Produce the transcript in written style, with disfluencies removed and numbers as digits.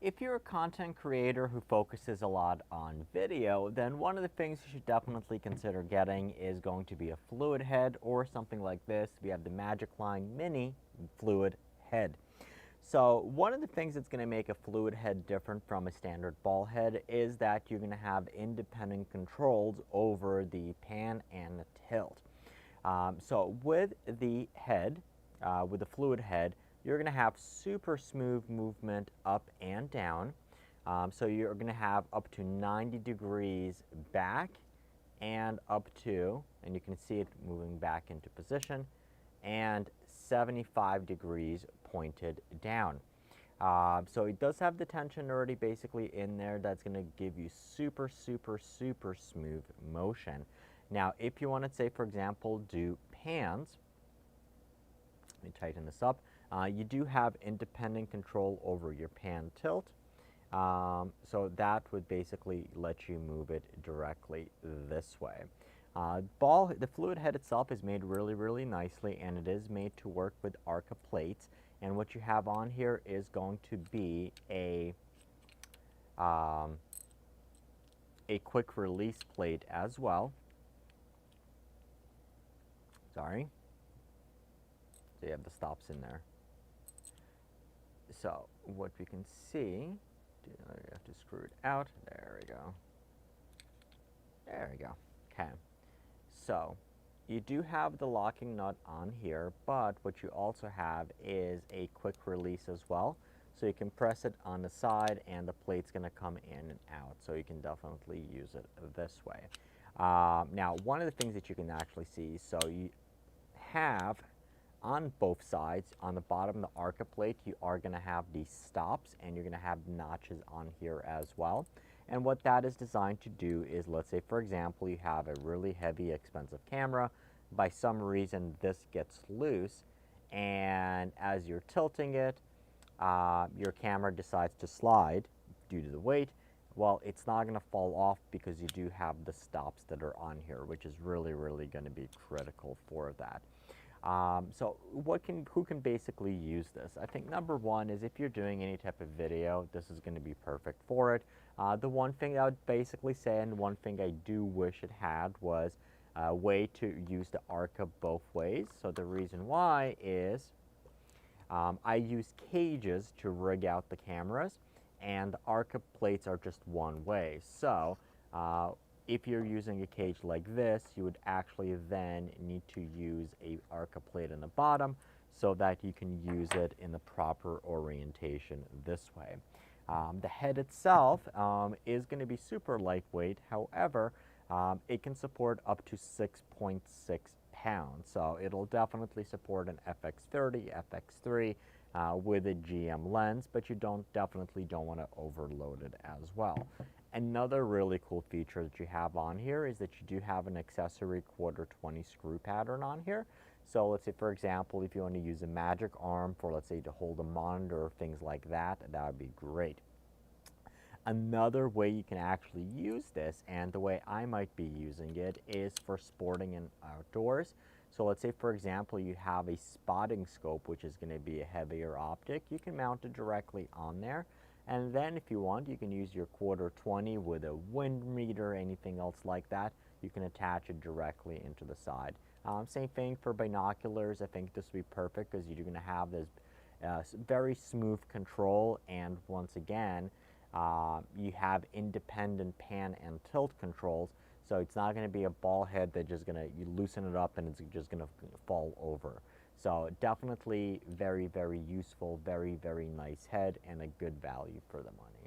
If you're a content creator who focuses a lot on video, then one of the things you should definitely consider getting is going to be a fluid head or something like this. We have the MagicLine Mini fluid head. So one of the things that's going to make a fluid head different from a standard ball head is that you're going to have independent controls over the pan and the tilt. So with the head, with the fluid head, you're going to have super smooth movement up and down. So you're going to have up to 90 degrees back and up to, and you can see it moving back into position, and 75 degrees pointed down. So it does have the tension already basically in there that's going to give you super smooth motion. Now if you want to, say for example, do pans, let me tighten this up, you do have independent control over your pan tilt. So that would basically let you move it directly this way. The fluid head itself is made really nicely, and it is made to work with Arca plates. And what you have on here is going to be a quick release plate as well. Sorry. So you have the stops in there. So what we can see, you have to screw it out. There we go. There we go. Okay. So you do have the locking nut on here, but what you also have is a quick release as well. So you can press it on the side and the plate's going to come in and out. So you can definitely use it this way. Now, one of the things that you can actually see, so you have on both sides, on the bottom of the Arca plate, you are going to have these stops, and you're going to have notches on here as well. And what that is designed to do is, let's say for example, you have a really heavy, expensive camera. By some reason, this gets loose, and as you're tilting it, your camera decides to slide due to the weight. Well, it's not going to fall off because you do have the stops that are on here, which is really going to be critical for that. So who can basically use this? I think number one is if you're doing any type of video, this is going to be perfect for it. The one thing I would basically say, and one thing I do wish it had, was a way to use the Arca both ways. So the reason why is I use cages to rig out the cameras, and the Arca plates are just one way. So if you're using a cage like this, you would actually then need to use a Arca plate in the bottom so that you can use it in the proper orientation this way. The head itself is going to be super lightweight. However, it can support up to 6.6 pounds. So it'll definitely support an FX30, FX3 with a GM lens, but you definitely don't want to overload it as well. Another really cool feature that you have on here is that you do have an accessory 1/4-20 screw pattern on here. So let's say, for example, if you want to use a magic arm for, let's say, to hold a monitor or things like that, that would be great. Another way you can actually use this, and the way I might be using it, is for sporting and outdoors. So let's say, for example, you have a spotting scope, which is going to be a heavier optic. You can mount it directly on there. And then if you want, you can use your 1/4-20 with a wind meter, anything else like that. You can attach it directly into the side. Same thing for binoculars. I think this would be perfect because you're going to have this very smooth control, and once again, you have independent pan and tilt controls, so it's not going to be a ball head that just you loosen it up and it's just going to fall over. So definitely very useful, very nice head, and a good value for the money.